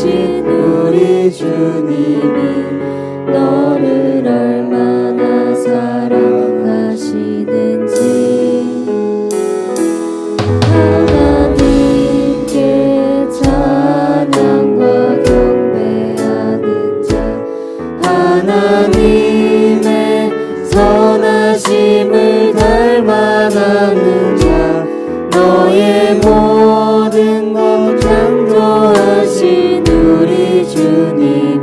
전도하신 우리 주님이 너를 얼마나 사랑하시는지 하나님께 찬양과 경배하는 자 하나님의 선하심을 닮아가는 자 너의 모든 것 창조하신 우리 주님이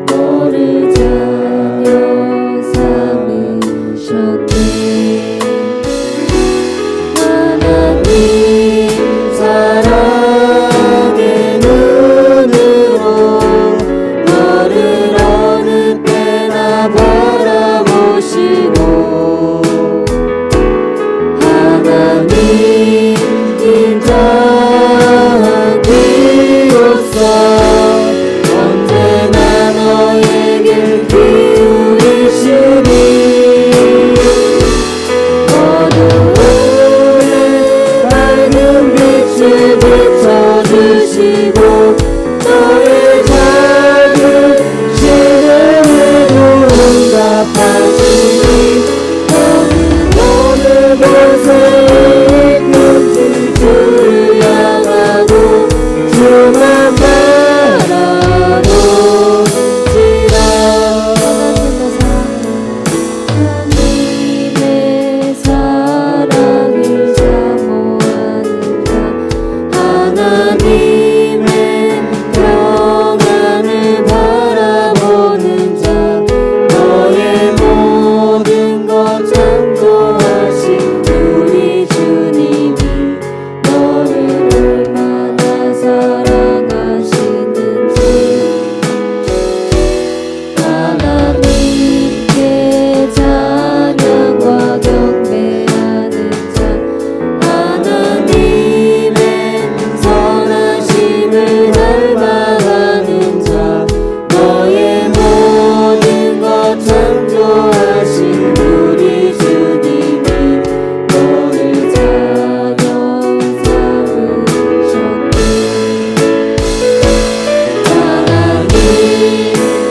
너를 자녀 삼으셨네. 하나님 사랑의 눈으로 너를 어느 때나 바라보시고 하나님 인자하기로써 언제나 너에게 기울이시니 어두움에 밝은 빛을 비춰주시고 너의 작은 시름에도 응답하시니 너는 어느 곳에 있든지 주를 향하고 주만 바라보시라. 하나님의 사랑을 사모하는 자 하나님의 평안을 바라보는 자 너의 모든 것 창조하신 우리 주님이 너를 얼마나 사랑하시는지 하나님께 찬양과 경배하는 자 하나님의 선하심을 닮아가는 자 너의 모든 것 창조하신 우리 주님이 너를 자녀 삼으셨네. 하나님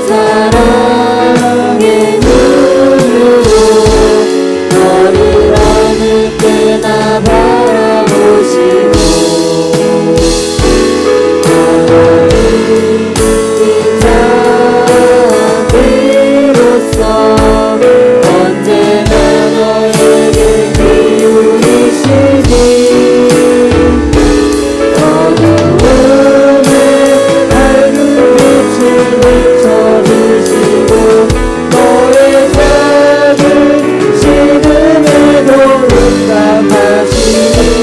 사랑의 눈으로 너를 어느 때나 바라보시고 하나님 인자하기로써 언제나 너에게 기울이시니 어두움에 밝은 빛을 비춰주시고 너의 작은 시름에도 응답하시니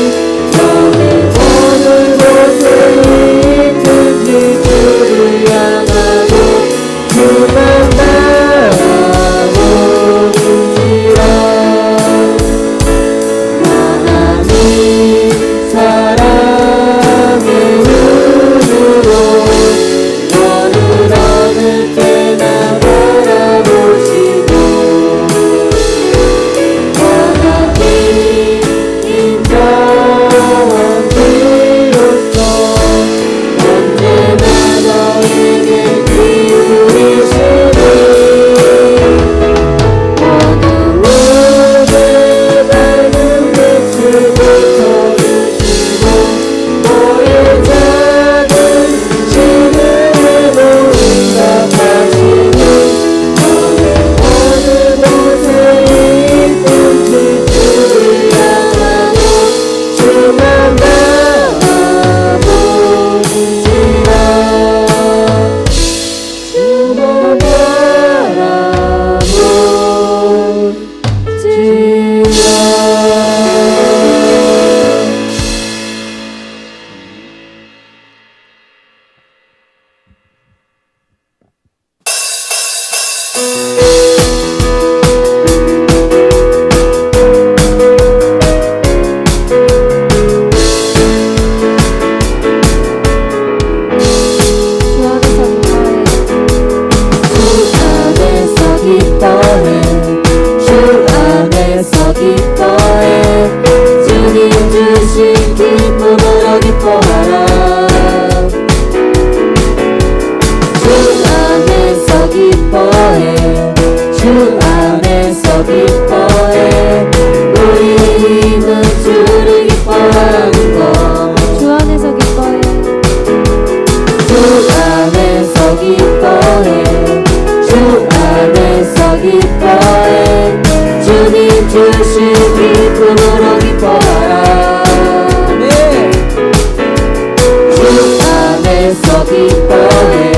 기뻐해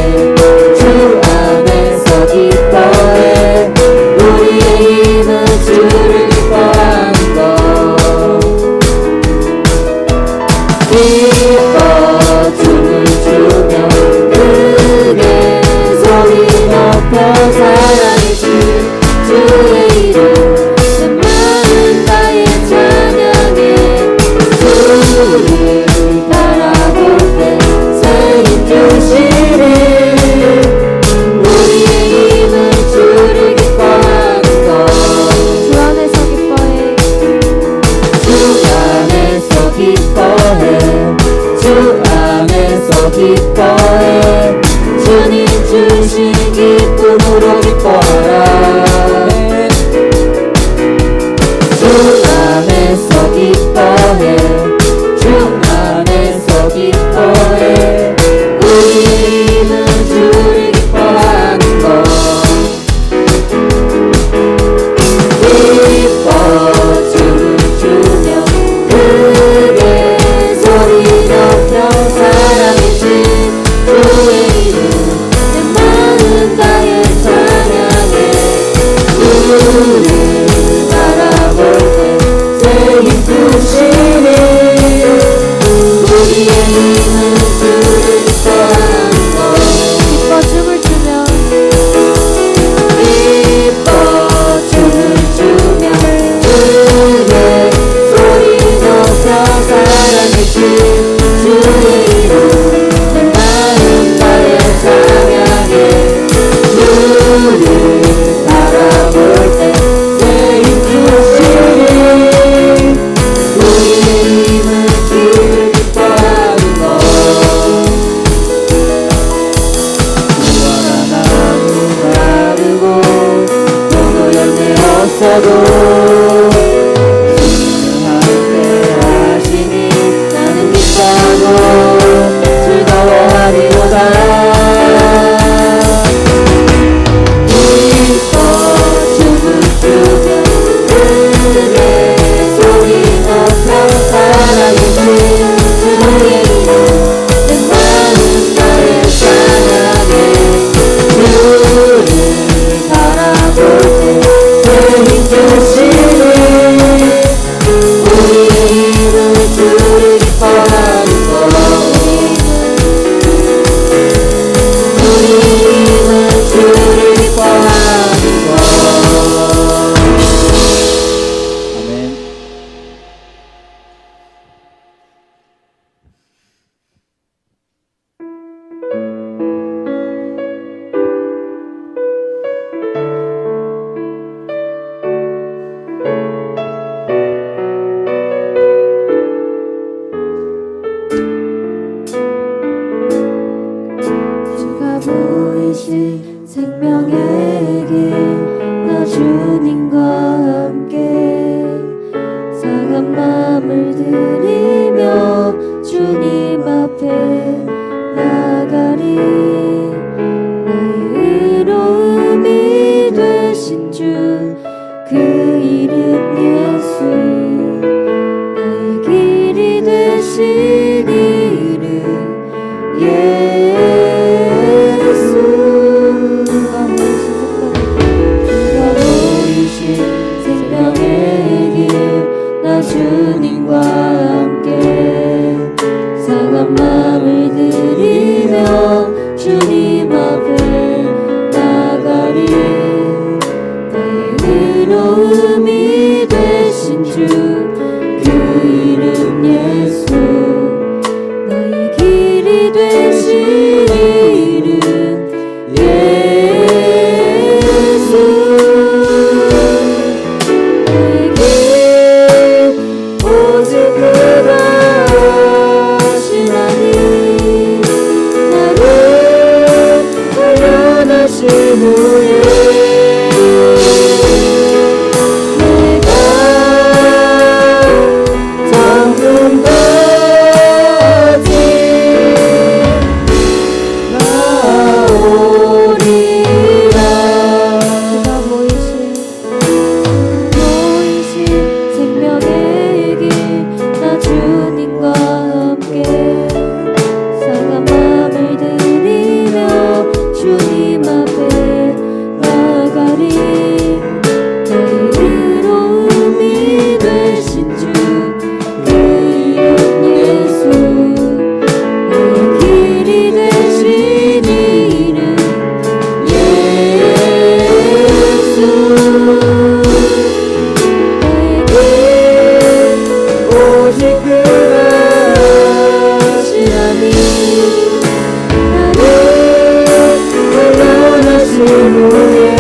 주 안에서 기뻐해 우리의 힘은 주를 기뻐하는 것 기뻐 춤을 추며 크게 소리 높여 사랑해주 주의 이름 내 마음 다해 찬양해 주를 바라볼 때 새 힘 주시네 우리의 힘은 주를 기뻐하는 것 주 안에서 기뻐해 주 안에서 기뻐해 주 안에서 기뻐해 주님 주신 기쁨으로 기뻐하라 주 안에서 기뻐해 주 안에서 기뻐해 우리의 힘은 주를 기뻐하는 것 기뻐 춤을 추며 크게 소리 높여 사랑해주 주의 이름 내 마음 다해 찬양해 주를 바라볼 때 새 힘 주시네 우리의 힘은 주를 기뻐하는 것 기뻐 춤을 추며 기뻐 춤을 추며 크게 소리 높여 사랑해주 주의 이름 내 마음 다해 찬양해 주를 바라볼 때 새 힘 주시네 우리의 힘은 주를 기뻐하는 것 무화과 나무 마르고 포도 열매 없어도 주님은 함께 하시니 나는 기뻐하고 즐거워하리로다 기뻐 춤을 추며 크게 소리 높여 사랑해주 주의 이름 내 마음 다해 찬양해 주를 바라볼 때 새 힘 주시네 우리의 힘은 주를 기뻐하는 것 우리의 힘은 주를 기뻐하는 것 아멘. 주가 보이신 생명의 길 나 주님과 함께 상한 마음을 들이며 주님 앞에 나가리 나의 의로움이 되신 주 그 이름 예수 나의 길이 되신 이름 예수 주가 보이신 생명의 길 나 주님과 함께 상한 마음을 들이며 주님 앞에 나가리 나의 의로움이 되신 주 그 이름 예수 나의 길이 되신 이름 예수 나의 길 오직 그가 하시나니 나를 단련하신 후에 내가 정금 후에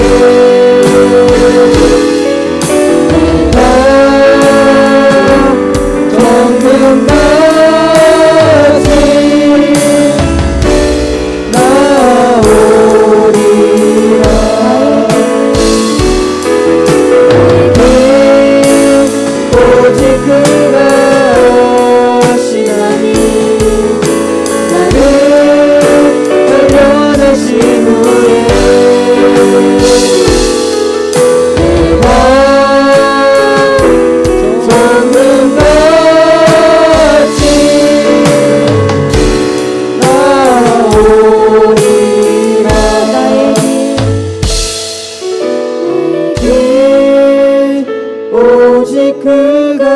오직 그가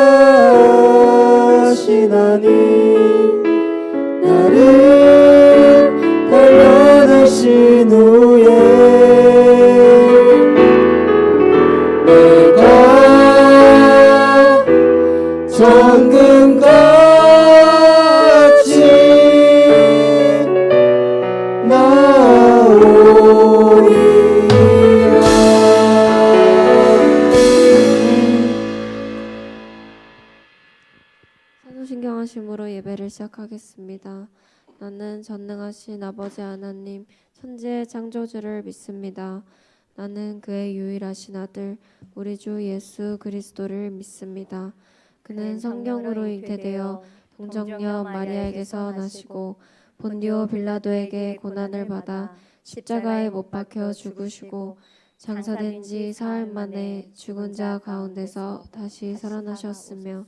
하시나니 나를 단련하신 후에 내가 정금같이 신경하심으로 예배를 시작하겠습니다. 나는 전능하신 아버지 하나님 천지의 창조주를 믿습니다. 나는 그의 유일하신 아들 우리 주 예수 그리스도를 믿습니다. 그는 성령으로 잉태되어 동정녀 마리아에게서 나시고 본디오 빌라도에게 고난을 받아 십자가에 못 박혀 죽으시고 장사된 지 사흘 만에 죽은 자 가운데서 다시 살아나셨으며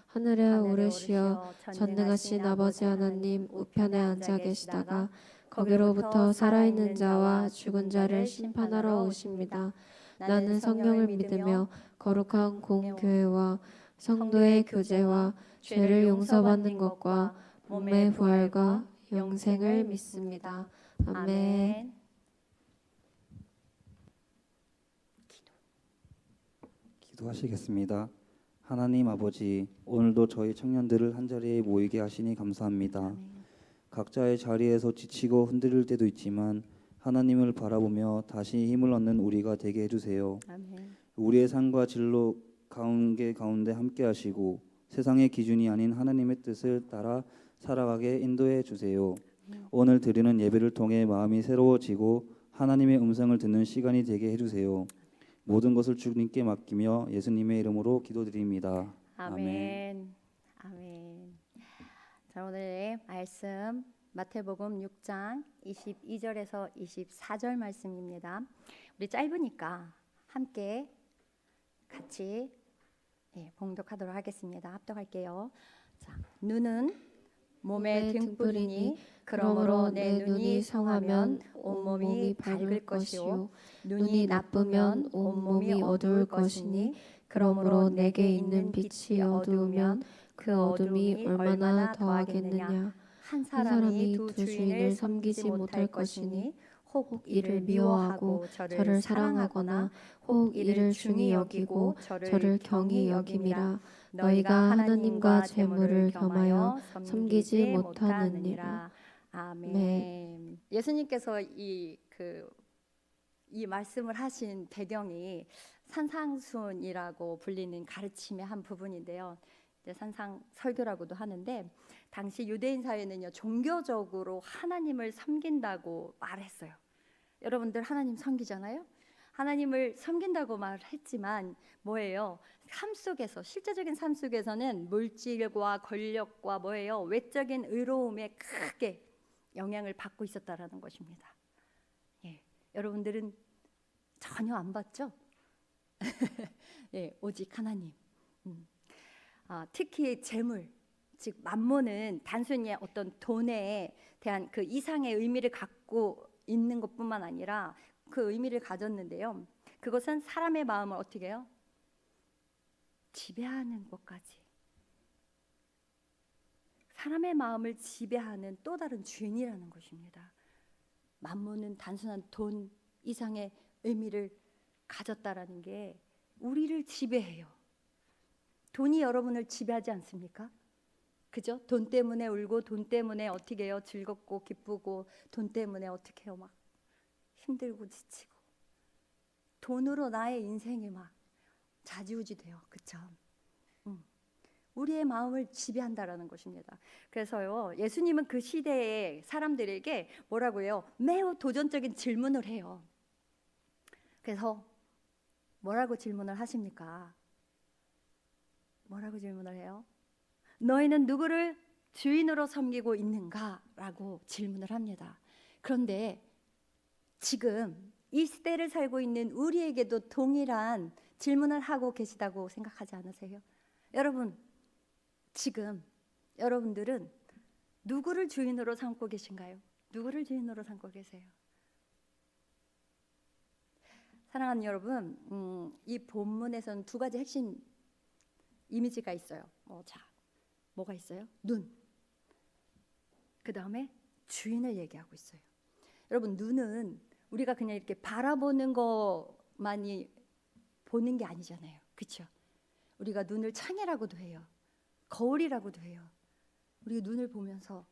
하늘에 오르시어 전능하신 아버지 하나님 우편에 앉아 계시다가 거기로부터 살아있는 자와 죽은 자를 심판하러 오십니다. 나는 성령을 믿으며 거룩한 공교회와 성도의 교제와 죄를 용서받는 것과 몸의 부활과 영생을 믿습니다. 아멘. 기도하시겠습니다. 하나님 아버지, 오늘도 저희 청년들을 한자리에 모이게 하시니 감사합니다. 각자의 자리에서 지치고 흔들릴 때도 있지만 하나님을 바라보며 다시 힘을 얻는 우리가 되게 해주세요. 아멘. 우리의 삶과 진로 가운데 함께 하시고 세상의 기준이 아닌 하나님의 뜻을 따라 살아가게 인도해 주세요. 오늘 드리는 예배를 통해 마음이 새로워지고 하나님의 음성을 듣는 시간이 되게 해주세요. 모든 것을 주님께 맡기며 예수님의 이름으로 기도드립니다. 아멘. 아멘. 자, 오늘의 말씀 마태복음 6장 22절에서 24절 말씀입니다. 우리 짧으니까 함께 같이 봉독하도록 하겠습니다. 합독할게요. 자, 눈은 몸의 등불이니 그러므로 내 눈이 성하면 온몸이 밝을 것이요 눈이 나쁘면 온몸이 어두울 것이니 그러므로 내게 있는 빛이 어두우면 그 어둠이 얼마나 더하겠느냐. 한 사람이 두 주인을 섬기지 못할 것이니 혹 이를 미워하고 저를 사랑하거나 혹 이를 중히 여기고 저를 경히 여김이라. 너희가 하나님과 재물을 겸하여 섬기지 못하느니라. 아멘. 네. 예수님께서 이 말씀을 하신 배경이 산상순이라고 불리는 가르침의 한 부분인데요. 산상 설교라고도 하는데 당시 유대인 사회는요 종교적으로 하나님을 섬긴다고 말했어요. 여러분들 하나님 섬기잖아요. 하나님을 섬긴다고 말했지만 뭐예요? 삶 속에서 실제적인 삶 속에서는 물질과 권력과 뭐예요? 외적인 의로움에 크게 영향을 받고 있었다라는 것입니다. 예, 여러분들은 전혀 안 받죠? 예, 오직 하나님. 특히 재물, 즉 만몬은 단순히 어떤 돈에 대한 그 이상의 의미를 갖고 있는 것뿐만 아니라 그 의미를 가졌는데요. 그것은 사람의 마음을 어떻게 해요? 지배하는 것까지. 사람의 마음을 지배하는 또 다른 주인이라는 것입니다. 만몬은 단순한 돈 이상의 의미를 가졌다라는 게 우리를 지배해요. 돈이 여러분을 지배하지 않습니까? 그죠? 돈 때문에 울고 돈 때문에 어떻게 해요? 즐겁고 기쁘고 돈 때문에 어떻게 해요? 막 힘들고 지치고 돈으로 나의 인생이 막 좌지우지돼요. 그쵸? 우리의 마음을 지배한다라는 것입니다. 그래서요, 예수님은 그 시대의 사람들에게 뭐라고 해요? 매우 도전적인 질문을 해요. 그래서 뭐라고 질문을 하십니까? 뭐라고 질문을 해요? 너희는 누구를 주인으로 섬기고 있는가? 라고 질문을 합니다. 그런데 지금 이 시대를 살고 있는 우리에게도 동일한 질문을 하고 계시다고 생각하지 않으세요? 여러분, 지금 여러분들은 누구를 주인으로 삼고 계신가요? 누구를 주인으로 삼고 계세요? 사랑하는 여러분, 이 본문에서는 두 가지 핵심 이미지가 있어요. 뭐가 있어요? 눈. 그 다음에 주인을 얘기하고 있어요. 여러분, 눈은 우리가 그냥 이렇게 바라보는 것만이 보는 게 아니잖아요. 그렇죠? 우리가 눈을 창이라고도 해요. 거울이라고도 해요. 우리 눈을 보면서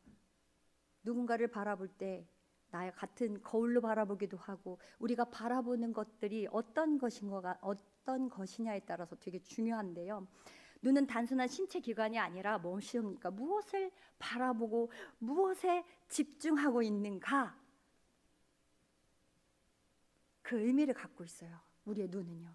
누군가를 바라볼 때 나와 같은 거울로 바라보기도 하고, 우리가 바라보는 것들이 어떤 것이냐에 따라서 되게 중요한데요. 눈은 단순한 신체 기관이 아니라 무엇입니까? 무엇을 바라보고 무엇에 집중하고 있는가? 그 의미를 갖고 있어요. 우리의 눈은요.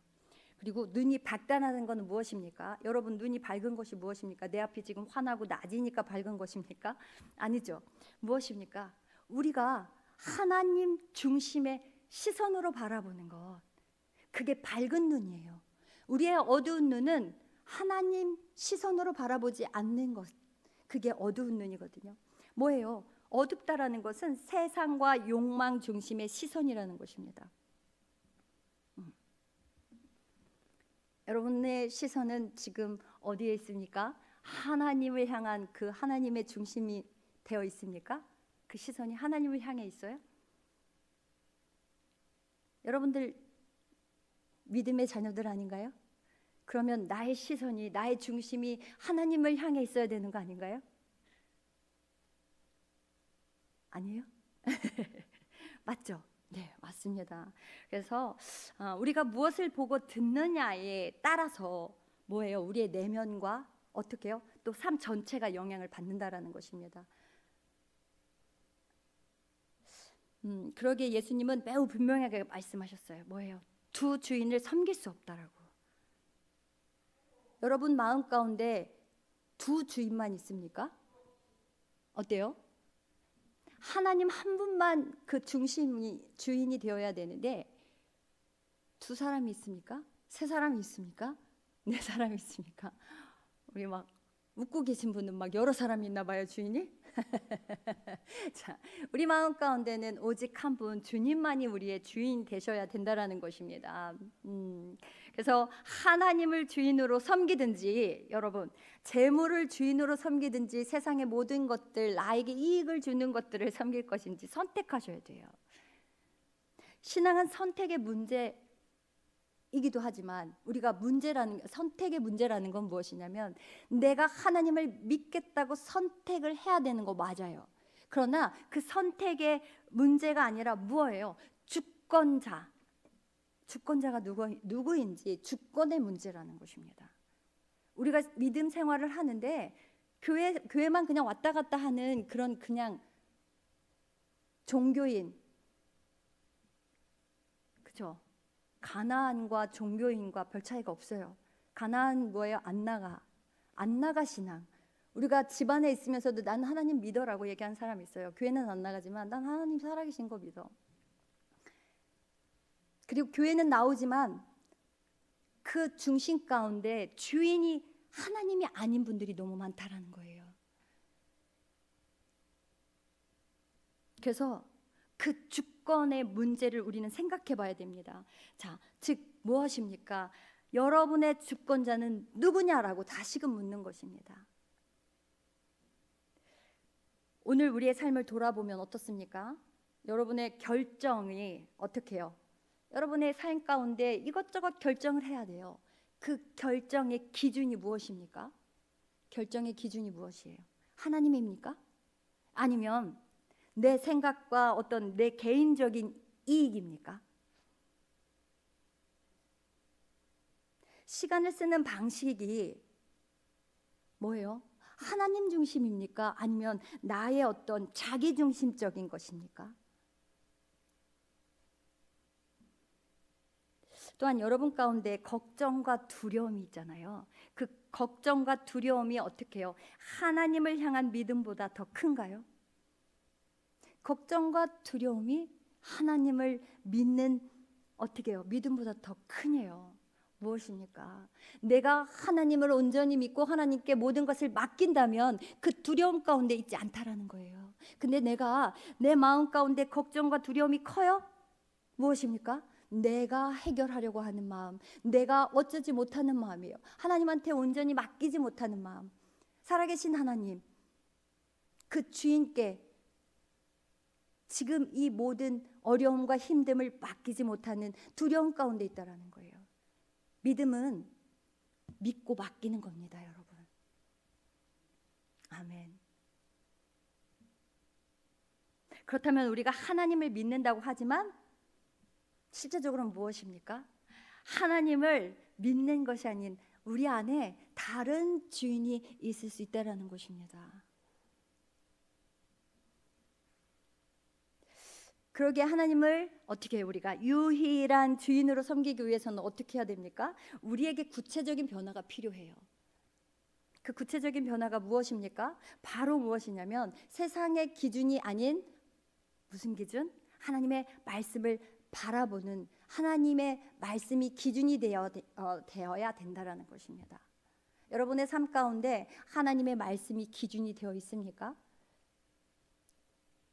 그리고 눈이 밝다는 것은 무엇입니까? 여러분, 눈이 밝은 것이 무엇입니까? 내 앞이 지금 환하고 낮이니까 밝은 것입니까? 아니죠. 무엇입니까? 우리가 하나님 중심의 시선으로 바라보는 것, 그게 밝은 눈이에요. 우리의 어두운 눈은 하나님 시선으로 바라보지 않는 것, 그게 어두운 눈이거든요. 뭐예요? 어둡다라는 것은 세상과 욕망 중심의 시선이라는 것입니다. 여러분의 시선은 지금 어디에 있습니까? 하나님을 향한 그 하나님의 중심이 되어 있습니까? 그 시선이 하나님을 향해 있어요? 여러분들 믿음의 자녀들 아닌가요? 그러면 나의 시선이, 나의 중심이 하나님을 향해 있어야 되는 거 아닌가요? 아니에요? 맞죠? 네, 맞습니다. 그래서 우리가 무엇을 보고 듣느냐에 따라서 뭐예요? 우리의 내면과 어떻게 해요? 또 삶 전체가 영향을 받는다라는 것입니다. 그러기에 예수님은 매우 분명하게 말씀하셨어요. 뭐예요? 두 주인을 섬길 수 없다라고. 여러분 마음 가운데 두 주인만 있습니까? 어때요? 하나님 한 분만 그 중심이 주인이 되어야 되는데 두 사람이 있습니까? 세 사람이 있습니까? 네 사람이 있습니까? 우리 막 웃고 계신 분은 막 여러 사람이 있나 봐요, 주인이. 자, 우리 마음 가운데는 오직 한 분, 주님만이 우리의 주인 되셔야 된다라는 것입니다. 그래서 하나님을 주인으로 섬기든지, 여러분 재물을 주인으로 섬기든지, 세상의 모든 것들, 나에게 이익을 주는 것들을 섬길 것인지 선택하셔야 돼요. 신앙은 선택의 문제이기도 하지만, 우리가 선택의 문제라는 건 무엇이냐면, 내가 하나님을 믿겠다고 선택을 해야 되는 거 맞아요. 그러나 그 선택의 문제가 아니라 뭐예요? 주권자가 누구인지 주권의 문제라는 것입니다. 우리가 믿음 생활을 하는데 교회만 그냥 왔다 갔다 하는 그런 그냥 종교인, 그렇죠? 가나안과 종교인과 별 차이가 없어요. 가나안 뭐예요? 안 나가 신앙. 우리가 집안에 있으면서도 난 하나님 믿어라고 얘기하는 사람이 있어요. 교회는 안 나가지만 난 하나님 살아계신 거 믿어. 그리고 교회는 나오지만 그 중심 가운데 주인이 하나님이 아닌 분들이 너무 많다라는 거예요. 그래서 그 주권의 문제를 우리는 생각해 봐야 됩니다. 자, 즉 무엇입니까? 여러분의 주권자는 누구냐라고 다시금 묻는 것입니다. 오늘 우리의 삶을 돌아보면 어떻습니까? 여러분의 결정이 어떻게 해요? 여러분의 삶 가운데 이것저것 결정을 해야 돼요. 그 결정의 기준이 무엇입니까? 결정의 기준이 무엇이에요? 하나님입니까? 아니면 내 생각과 어떤 내 개인적인 이익입니까? 시간을 쓰는 방식이 뭐예요? 하나님 중심입니까? 아니면 나의 어떤 자기 중심적인 것입니까? 또한 여러분 가운데 걱정과 두려움이 있잖아요. 그 걱정과 두려움이 어떻게 해요? 하나님을 향한 믿음보다 더 큰가요? 걱정과 두려움이 하나님을 믿는 어떻게 해요? 믿음보다 더 크네요. 무엇입니까? 내가 하나님을 온전히 믿고 하나님께 모든 것을 맡긴다면 그 두려움 가운데 있지 않다라는 거예요. 근데 내가 내 마음 가운데 걱정과 두려움이 커요? 무엇입니까? 내가 해결하려고 하는 마음, 내가 어쩌지 못하는 마음이에요. 하나님한테 온전히 맡기지 못하는 마음. 살아계신 하나님, 그 주인께 지금 이 모든 어려움과 힘듦을 맡기지 못하는 두려움 가운데 있다라는 거예요. 믿음은 믿고 맡기는 겁니다, 여러분. 아멘. 그렇다면 우리가 하나님을 믿는다고 하지만 실제적으로는 무엇입니까? 하나님을 믿는 것이 아닌 우리 안에 다른 주인이 있을 수 있다라는 것입니다. 그러기에 하나님을 어떻게 해요? 우리가 유일한 주인으로 섬기기 위해서는 어떻게 해야 됩니까? 우리에게 구체적인 변화가 필요해요. 그 구체적인 변화가 무엇입니까? 바로 무엇이냐면 세상의 기준이 아닌 무슨 기준? 하나님의 말씀을 바라보는 하나님의 말씀이 기준이 되어야 된다라는 것입니다. 여러분의 삶 가운데 하나님의 말씀이 기준이 되어 있습니까?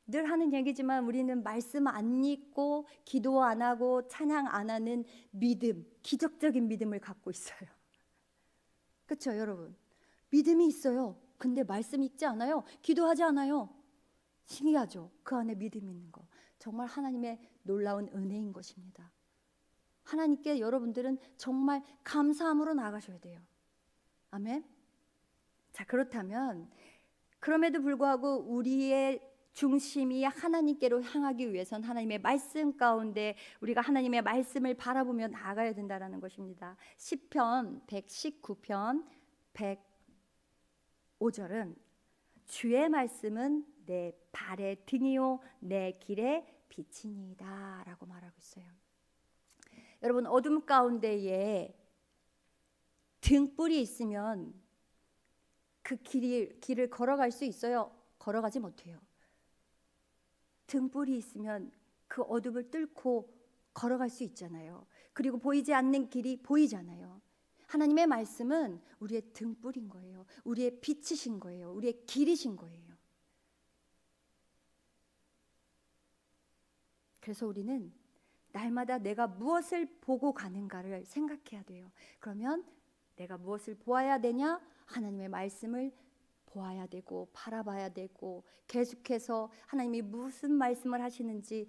늘 하는 얘기지만 우리는 말씀 안 읽고 기도 안 하고 찬양 안 하는 믿음, 기적적인 믿음을 갖고 있어요. 그렇죠, 여러분? 믿음이 있어요. 근데 말씀 읽지 않아요. 기도하지 않아요. 신기하죠? 그 안에 믿음이 있는 거. 정말 하나님의 놀라운 은혜인 것입니다. 하나님께 여러분들은 정말 감사함으로 나가셔야 돼요. 아멘. 자, 그렇다면 그럼에도 불구하고 우리의 중심이 하나님께로 향하기 위해선 하나님의 말씀 가운데 우리가 하나님의 말씀을 바라보며 나아가야 된다라는 것입니다. 시편 119편 105절은 주의 말씀은 내 발의 등이요 내 길의 빛이니이다 라고 말하고 있어요. 여러분, 어둠 가운데에 등불이 있으면 그 길을 걸어갈 수 있어요? 걸어가지 못해요. 등불이 있으면 그 어둠을 뚫고 걸어갈 수 있잖아요. 그리고 보이지 않는 길이 보이잖아요. 하나님의 말씀은 우리의 등불인 거예요. 우리의 빛이신 거예요. 우리의 길이신 거예요. 그래서 우리는 날마다 내가 무엇을 보고 가는가를 생각해야 돼요. 그러면 내가 무엇을 보아야 되냐? 하나님의 말씀을 보아야 되고 바라봐야 되고 계속해서 하나님이 무슨 말씀을 하시는지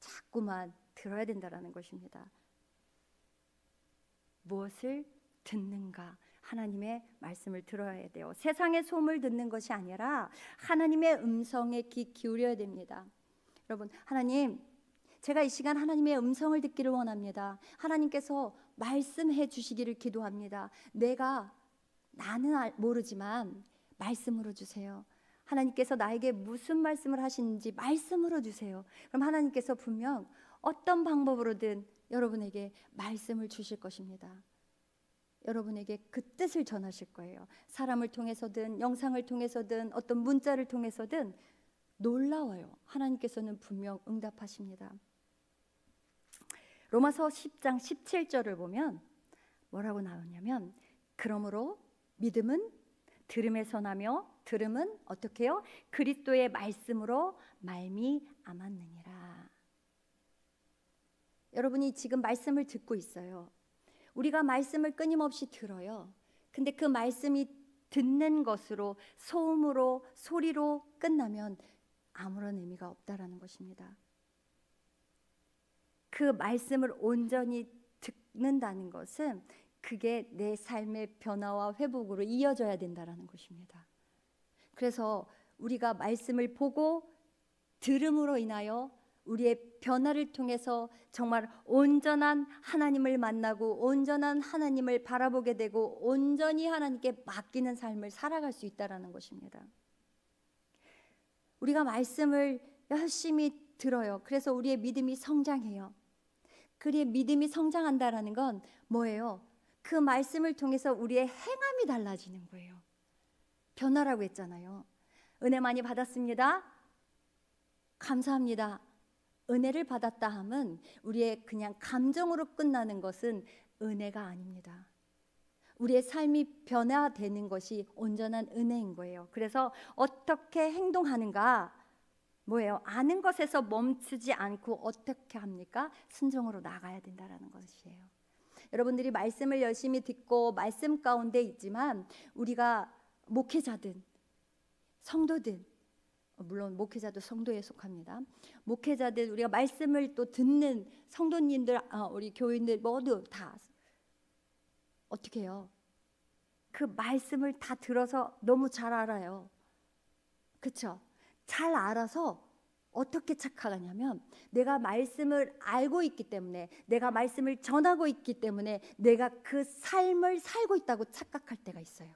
자꾸만 들어야 된다라는 것입니다. 무엇을 듣는가? 하나님의 말씀을 들어야 돼요. 세상의 소음을 듣는 것이 아니라 하나님의 음성에 귀 기울여야 됩니다. 여러분, 하나님, 제가 이 시간 하나님의 음성을 듣기를 원합니다. 하나님께서 말씀해 주시기를 기도합니다. 나는 모르지만 말씀으로 주세요. 하나님께서 나에게 무슨 말씀을 하시는지 말씀으로 주세요. 그럼 하나님께서 분명 어떤 방법으로든 여러분에게 말씀을 주실 것입니다. 여러분에게 그 뜻을 전하실 거예요. 사람을 통해서든 영상을 통해서든 어떤 문자를 통해서든 놀라워요. 하나님께서는 분명 응답하십니다. 로마서 10장 17절을 보면 뭐라고 나오냐면 그러므로 믿음은 들음에서 나며 들음은 어떻게 해요? 그리스도의 말씀으로 말미암았느니라. 여러분이 지금 말씀을 듣고 있어요. 우리가 말씀을 끊임없이 들어요. 근데 그 말씀이 듣는 것으로 소음으로 소리로 끝나면 아무런 의미가 없다라는 것입니다. 그 말씀을 온전히 듣는다는 것은 그게 내 삶의 변화와 회복으로 이어져야 된다라는 것입니다. 그래서 우리가 말씀을 보고 들음으로 인하여 우리의 변화를 통해서 정말 온전한 하나님을 만나고 온전한 하나님을 바라보게 되고 온전히 하나님께 맡기는 삶을 살아갈 수 있다라는 것입니다. 우리가 말씀을 열심히 들어요. 그래서 우리의 믿음이 성장해요. 그리고 믿음이 성장한다라는 건 뭐예요? 그 말씀을 통해서 우리의 행함이 달라지는 거예요. 변화라고 했잖아요. 은혜 많이 받았습니다. 감사합니다. 은혜를 받았다 함은 우리의 그냥 감정으로 끝나는 것은 은혜가 아닙니다. 우리의 삶이 변화되는 것이 온전한 은혜인 거예요. 그래서 어떻게 행동하는가? 뭐예요? 아는 것에서 멈추지 않고 어떻게 합니까? 순종으로 나가야 된다라는 것이에요. 여러분들이 말씀을 열심히 듣고 말씀 가운데 있지만 우리가 목회자든 성도든, 물론 목회자도 성도에 속합니다. 목회자들, 우리가 말씀을 또 듣는 성도님들, 우리 교인들 모두 다 어떻게 해요? 그 말씀을 다 들어서 너무 잘 알아요. 그렇죠? 잘 알아서 어떻게 착각하냐면 내가 말씀을 알고 있기 때문에, 내가 말씀을 전하고 있기 때문에 내가 그 삶을 살고 있다고 착각할 때가 있어요.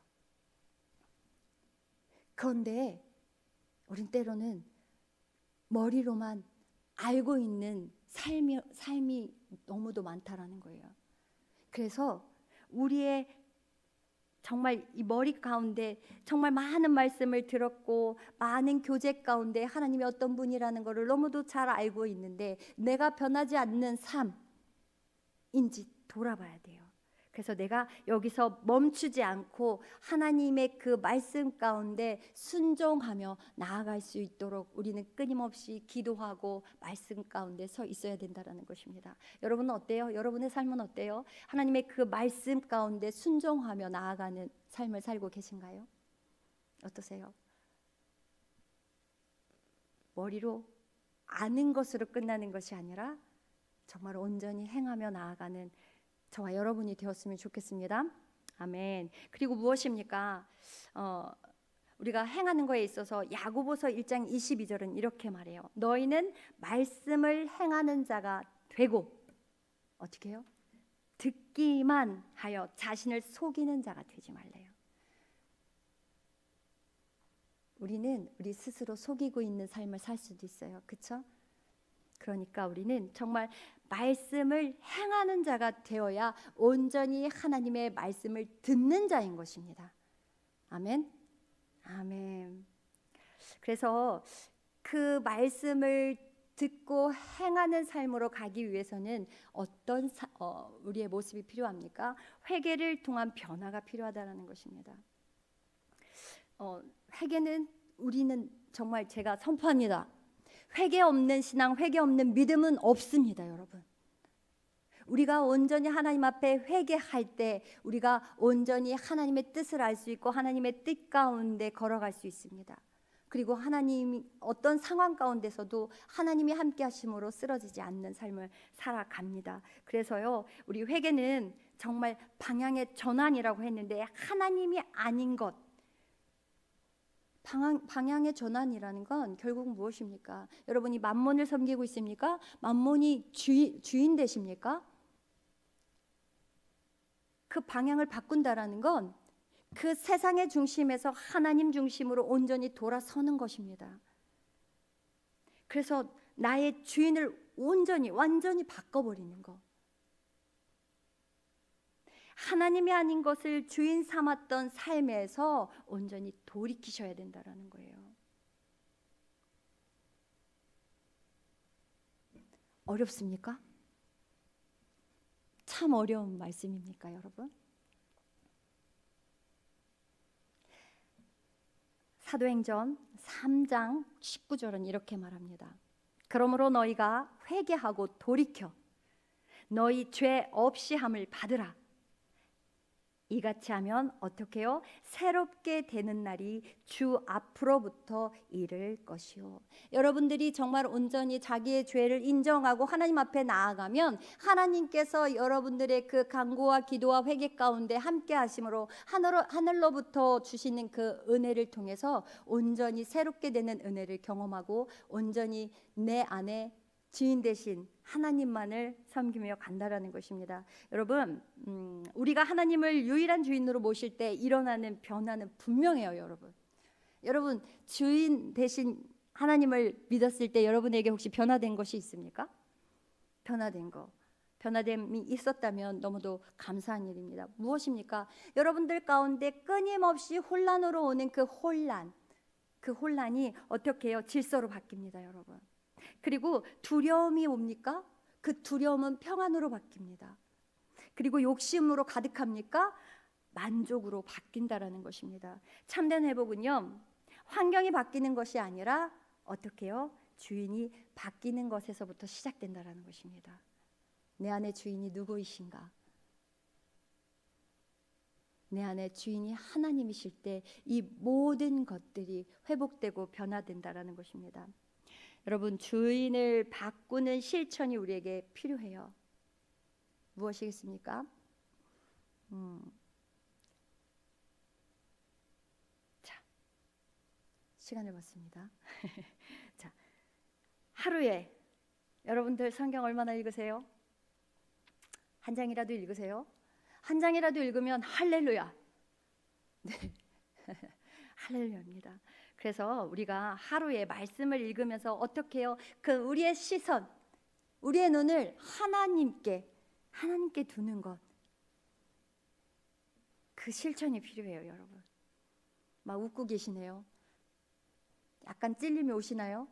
그런데 우린 때로는 머리로만 알고 있는 삶이 너무도 많다라는 거예요. 그래서 우리의 정말 이 머리 가운데 정말 많은 말씀을 들었고 많은 교제 가운데 하나님이 어떤 분이라는 것을 너무도 잘 알고 있는데 내가 변하지 않는 삶인지 돌아봐야 돼요. 그래서 내가 여기서 멈추지 않고 하나님의 그 말씀 가운데 순종하며 나아갈 수 있도록 우리는 끊임없이 기도하고 말씀 가운데 서 있어야 된다는 것입니다. 여러분은 어때요? 여러분의 삶은 어때요? 하나님의 그 말씀 가운데 순종하며 나아가는 삶을 살고 계신가요? 어떠세요? 머리로 아는 것으로 끝나는 것이 아니라 정말 온전히 행하며 나아가는 저와 여러분이 되었으면 좋겠습니다. 아멘. 그리고 무엇입니까? 우리가 행하는 거에 있어서 야고보서 1장 22절은 이렇게 말해요. 너희는 말씀을 행하는 자가 되고 어떻게 해요? 듣기만 하여 자신을 속이는 자가 되지 말래요. 우리는 우리 스스로 속이고 있는 삶을 살 수도 있어요. 그렇죠? 그러니까 우리는 정말 말씀을 행하는 자가 되어야 온전히 하나님의 말씀을 듣는 자인 것입니다. 아멘. 아멘. 그래서 그 말씀을 듣고 행하는 삶으로 가기 위해서는 어떤 우리의 모습이 필요합니까? 회개를 통한 변화가 필요하다는 것입니다. 회개는 우리는 정말 제가 선포합니다. 회개 없는 신앙, 회개 없는 믿음은 없습니다, 여러분. 우리가 온전히 하나님 앞에 회개할 때 우리가 온전히 하나님의 뜻을 알 수 있고 하나님의 뜻 가운데 걸어갈 수 있습니다. 그리고 하나님이 어떤 상황 가운데서도 하나님이 함께 하심으로 쓰러지지 않는 삶을 살아갑니다. 그래서요, 우리 회개는 정말 방향의 전환이라고 했는데 하나님이 아닌 것, 방향의 전환이라는 건 결국 무엇입니까? 여러분이 만몬을 섬기고 있습니까? 만몬이 주인 되십니까? 그 방향을 바꾼다라는 건 그 세상의 중심에서 하나님 중심으로 온전히 돌아서는 것입니다. 그래서 나의 주인을 완전히 바꿔버리는 것. 하나님이 아닌 것을 주인 삼았던 삶에서 온전히 돌이키셔야 된다는 거예요. 어렵습니까? 참 어려운 말씀입니까, 여러분? 사도행전 3장 19절은 이렇게 말합니다. 그러므로 너희가 회개하고 돌이켜 너희 죄 없이 함을 받으라. 이같이 하면 어떻게 해요? 새롭게 되는 날이 주 앞으로부터 이를 것이요. 여러분들이 정말 온전히 자기의 죄를 인정하고 하나님 앞에 나아가면 하나님께서 여러분들의 그 간구와 기도와 회개 가운데 함께 하심으로 하늘로부터 주시는 그 은혜를 통해서 온전히 새롭게 되는 은혜를 경험하고 온전히 내 안에 주인 대신 하나님만을 섬기며 간다라는 것입니다. 여러분, 우리가 하나님을 유일한 주인으로 모실 때 일어나는 변화는 분명해요, 여러분. 여러분, 주인 대신 하나님을 믿었을 때 여러분에게 혹시 변화된 것이 있습니까? 변화됨이 있었다면 너무도 감사한 일입니다. 무엇입니까? 여러분들 가운데 끊임없이 혼란으로 오는 그 혼란이 어떻게 해요? 질서로 바뀝니다, 여러분. 그리고 두려움이 옵니까? 그 두려움은 평안으로 바뀝니다. 그리고 욕심으로 가득합니까? 만족으로 바뀐다라는 것입니다. 참된 회복은요, 환경이 바뀌는 것이 아니라 어떻게 해요? 주인이 바뀌는 것에서부터 시작된다라는 것입니다. 내 안에 주인이 누구이신가? 내 안에 주인이 하나님이실 때 이 모든 것들이 회복되고 변화된다라는 것입니다. 여러분, 주인을 바꾸는 실천이 우리에게 필요해요. 무엇이겠습니까? 자, 시간을 봤습니다. 자, 하루에 여러분들 성경 얼마나 읽으세요? 한 장이라도 읽으세요. 한 장이라도 읽으면 할렐루야. 네, 할렐루야입니다. 그래서 우리가 하루에 말씀을 읽으면서 어떻게 해요? 그 우리의 시선, 우리의 눈을 하나님께 두는 것, 그 실천이 필요해요, 여러분. 막 웃고 계시네요. 약간 찔림이 오시나요?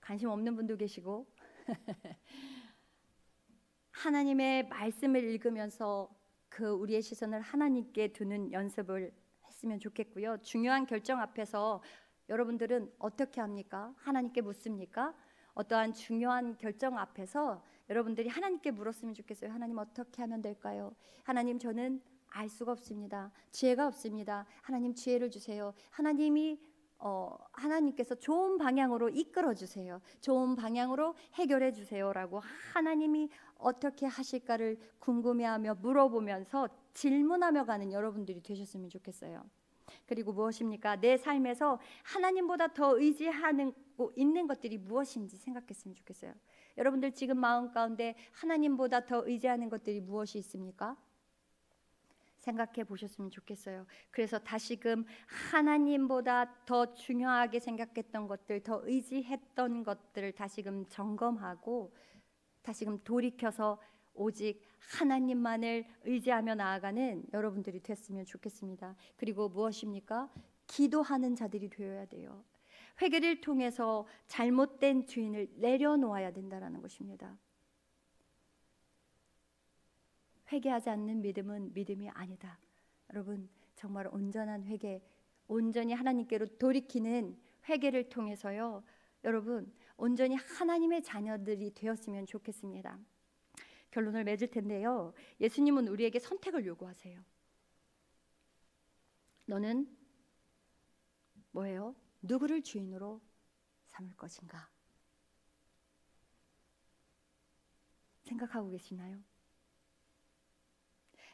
관심 없는 분도 계시고. 하나님의 말씀을 읽으면서 그 우리의 시선을 하나님께 두는 연습을 했으면 좋겠고요. 중요한 결정 앞에서 여러분들은 어떻게 합니까? 하나님께 묻습니까? 어떠한 중요한 결정 앞에서 여러분들이 하나님께 물었으면 좋겠어요. 하나님, 어떻게 하면 될까요? 하나님, 저는 알 수가 없습니다. 지혜가 없습니다. 하나님, 지혜를 주세요. 하나님께서 좋은 방향으로 이끌어 주세요. 좋은 방향으로 해결해 주세요라고 하나님이 어떻게 하실까를 궁금해하며 물어보면서 질문하며 가는 여러분들이 되셨으면 좋겠어요. 그리고 무엇입니까? 내 삶에서 하나님보다 더 의지하고 있는 것들이 무엇인지 생각했으면 좋겠어요. 여러분들 지금 마음 가운데 하나님보다 더 의지하는 것들이 무엇이 있습니까? 생각해 보셨으면 좋겠어요. 그래서 다시금 하나님보다 더 중요하게 생각했던 것들, 더 의지했던 것들을 다시금 점검하고 다시금 돌이켜서 오직 하나님만을 의지하며 나아가는 여러분들이 됐으면 좋겠습니다. 그리고 무엇입니까? 기도하는 자들이 되어야 돼요. 회개를 통해서 잘못된 주인을 내려놓아야 된다는 것입니다. 회개하지 않는 믿음은 믿음이 아니다. 여러분, 정말 온전한 회개, 온전히 하나님께로 돌이키는 회개를 통해서요, 여러분 온전히 하나님의 자녀들이 되었으면 좋겠습니다. 결론을 맺을 텐데요, 예수님은 우리에게 선택을 요구하세요. 너는 뭐예요? 누구를 주인으로 삼을 것인가? 생각하고 계시나요?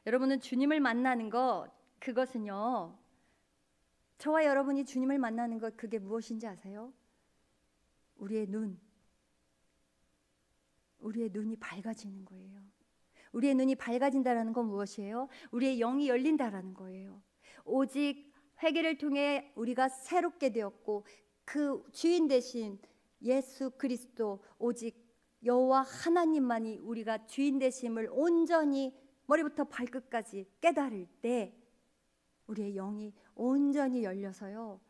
여러분은 주님을 만나는 것, 그것은요, 저와 여러분이 주님을 만나는 것, 그게 무엇인지 아세요? 우리의 눈이 밝아지는 거예요. 우리의 눈이 밝아진다라는 건 무엇이에요? 우리의 영이 열린다라는 거예요. 오직 회개를 통해 우리가 새롭게 되었고, 그 주인 대신 예수 그리스도, 오직 여호와 하나님만이 우리가 주인 되심을 온전히 머리부터 발끝까지 깨달을 때 우리의 영이 온전히 열려서요,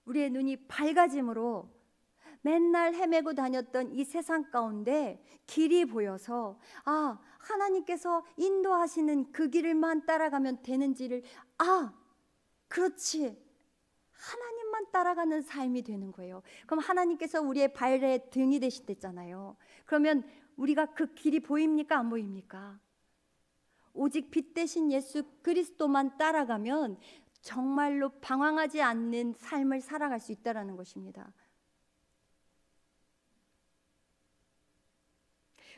우리의 눈이 밝아짐으로 맨날 헤매고 다녔던 이 세상 가운데 길이 보여서, 아, 하나님께서 인도하시는 그 길을만 따라가면 되는지를, 그렇지, 하나님만 따라가는 삶이 되는 거예요. 그럼 하나님께서 우리의 발의 등이 되신댔잖아요. 그러면 우리가 그 길이 보입니까? 안 보입니까? 오직 빛 대신 예수 그리스도만 따라가면 정말로 방황하지 않는 삶을 살아갈 수 있다는 것입니다.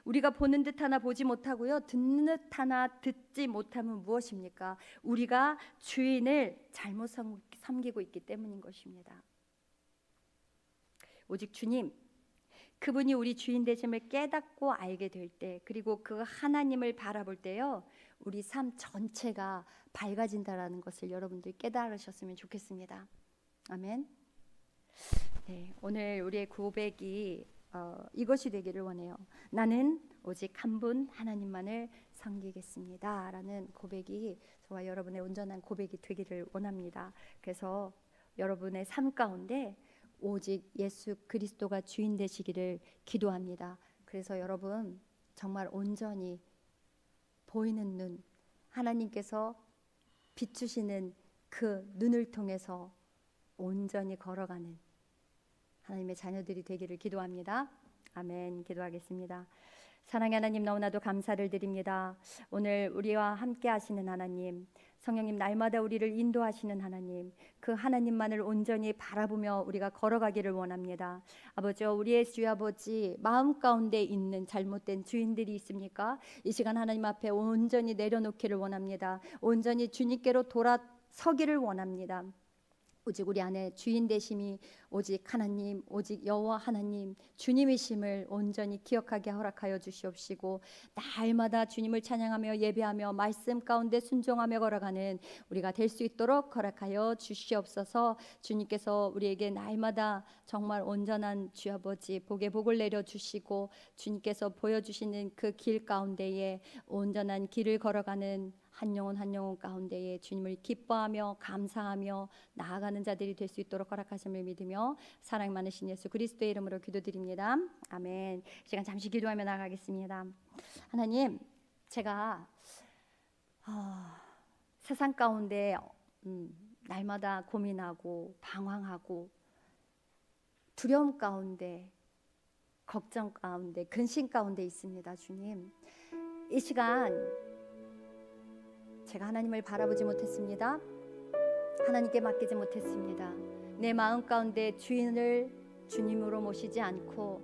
우리가 보는 듯 하나 보지 못하고요, 듣는 듯 하나 듣지 못하면 무엇입니까? 우리가 주인을 잘못 섬기고 있기 때문인 것입니다. 오직 주님, 그분이 우리 주인 되심을 깨닫고 알게 될 때, 그리고 그 하나님을 바라볼 때요, 우리 삶 전체가 밝아진다라는 것을 여러분들 깨달으셨으면 좋겠습니다. 아멘. 네, 오늘 우리의 고백이 이것이 되기를 원해요. 나는 오직 한 분 하나님만을 섬기겠습니다 라는 고백이 저와 여러분의 온전한 고백이 되기를 원합니다. 그래서 여러분의 삶 가운데 오직 예수 그리스도가 주인 되시기를 기도합니다. 그래서 여러분 정말 온전히 보이는 눈, 하나님께서 비추시는 그 눈을 통해서 온전히 걸어가는 하나님의 자녀들이 되기를 기도합니다. 아멘. 기도하겠습니다. 사랑의 하나님, 너무나도 감사를 드립니다. 오늘 우리와 함께 하시는 하나님, 성령님, 날마다 우리를 인도하시는 하나님, 그 하나님만을 온전히 바라보며 우리가 걸어가기를 원합니다. 아버지, 우리의 주 아버지, 마음 가운데 있는 잘못된 주인들이 있습니까? 이 시간 하나님 앞에 온전히 내려놓기를 원합니다. 온전히 주님께로 돌아서기를 원합니다. 오직 우리 안에 주인 되심이 오직 하나님, 오직 여호와 하나님 주님이심을 온전히 기억하게 허락하여 주시옵시고, 날마다 주님을 찬양하며 예배하며 말씀 가운데 순종하며 걸어가는 우리가 될 수 있도록 허락하여 주시옵소서. 주님께서 우리에게 날마다 정말 온전한 주 아버지 복의 복을 내려주시고, 주님께서 보여주시는 그 길 가운데에 온전한 길을 걸어가는 한 영혼 한 영혼 가운데에 주님을 기뻐하며 감사하며 나아가는 자들이 될 수 있도록 허락하심을 믿으며 사랑 많으신 예수 그리스도의 이름으로 기도드립니다. 아멘. 시간 잠시 기도하며 나가겠습니다. 하나님, 제가 세상 가운데 날마다 고민하고 방황하고 두려움 가운데, 걱정 가운데, 근심 가운데 있습니다. 주님, 이 시간 제가 하나님을 바라보지 못했습니다. 하나님께 맡기지 못했습니다. 내 마음 가운데 주인을 주님으로 모시지 않고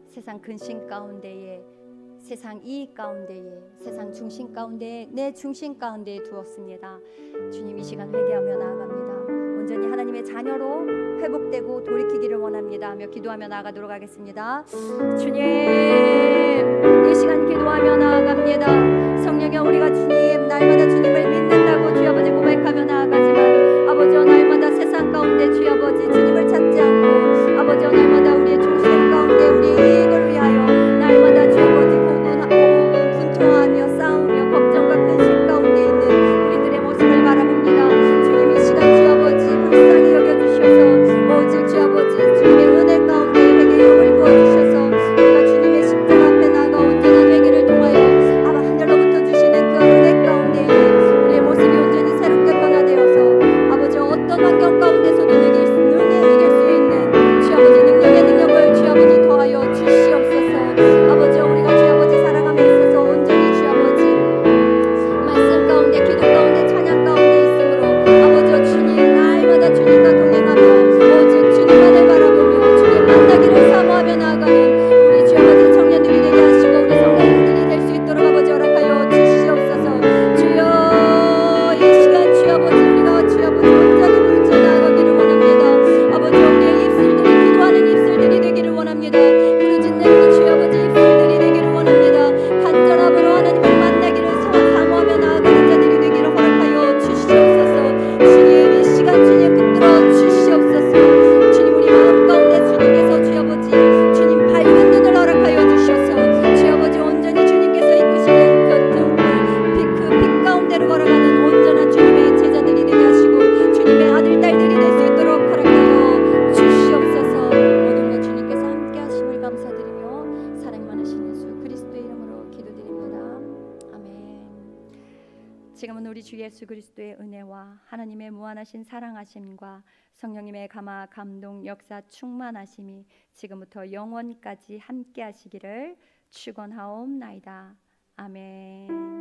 세상 근심 가운데에, 세상 이익 가운데에, 세상 중심 가운데에, 내 중심 가운데에 두었습니다. 주님, 이 시간 회개하며 나아갑니다. 온전히 하나님의 자녀로 회복되고 돌이키기를 원합니다 하며 기도하며 나아가도록 하겠습니다. 주님, 이 시간 기도하며 나아갑니다. 성령여, 우리가 주님, 날마다 주님을 믿는다고 주 아버지 고백하며 나아가지만 아버지, 날마다 세상 가운데 주 아버지 주님을 찾지 않고 아버지, 날마다 우리의 중심 가운데 우리의 이익을 위하여 날마다 주 아버지 분투하며 싸우며 걱정과 근심 가운데 있는 우리들의 모습을 바라봅니다. 주님, 이 시간 주 아버지 불쌍히 여겨주셔서 오직 주 아버지 주님의 은혜 가운데 회개의 영을 부어주셔서 우리가 주님의 십자가 앞에 나아가 온전한 회개를 통하여 아마 하늘로부터 주시는 그 은혜 가운데 우리의 모습이 온전히 새롭게 변화되어서 아버지 어떤 환경 가운데서도 능히 이길 수 있는 주 아버지 능력의 능력을 주 아버지 더하여 주시옵소서. 아버지, 우리가 주 아버지 살아감에 있어서 온전히 주 아버지 말씀 가운데, 기도 가운데, 찬양 가운데 있으므로 아버지 주님, 날마다 주님과 동행하며 오직 주님만을 바라보며 주님 만나기를 사모하며 나아가는 우리 주 아버지 청년들이 되게 하시고 우리 성도님들이 될 수 있도록 아버지 허락하여 주시옵소서. 주여, 이 시간 주 아버지 우리가 주 아버지 온전히 부르짖어 나아가기를 원합니다. 아버지, 우리의 입술들이 기도하는 입술들이 되기를 원합니다. 부르짖는 그 주 아버지 입술들이 되기를 원합니다. 간절함으로 하나님을 만나기를 사모하며 나아가는 자들이 되기를 허락하여 주시옵소서. 주님, 이 시간 주님 붙들어 주시옵소서. 주님, 우리 마음 가운데 주님께서 주 아버지 주님 밝은 눈을 허락하여 주셔서 주 아버지 온전히 주님께서 이끄시는 그 등불 빛 가운데로 걸어가는 온전한 주님의 제자들이 되게 하시고 주님의 아들 딸들이 될 수 있도록 허락하여 주시옵소서. 모든 것 주님께서 함께 하심을 감사드리며 사랑 많으신 예수 그리스도의 이름으로 기도드립니다. 아멘. 지금은 우리 주 예수 그리스도의 은혜와 하나님의 무한하신 사랑하심과 성령님의 감화 감동 역사 충만하심이 지금부터 영원까지 함께 하시기를 축원하옵나이다. 아멘.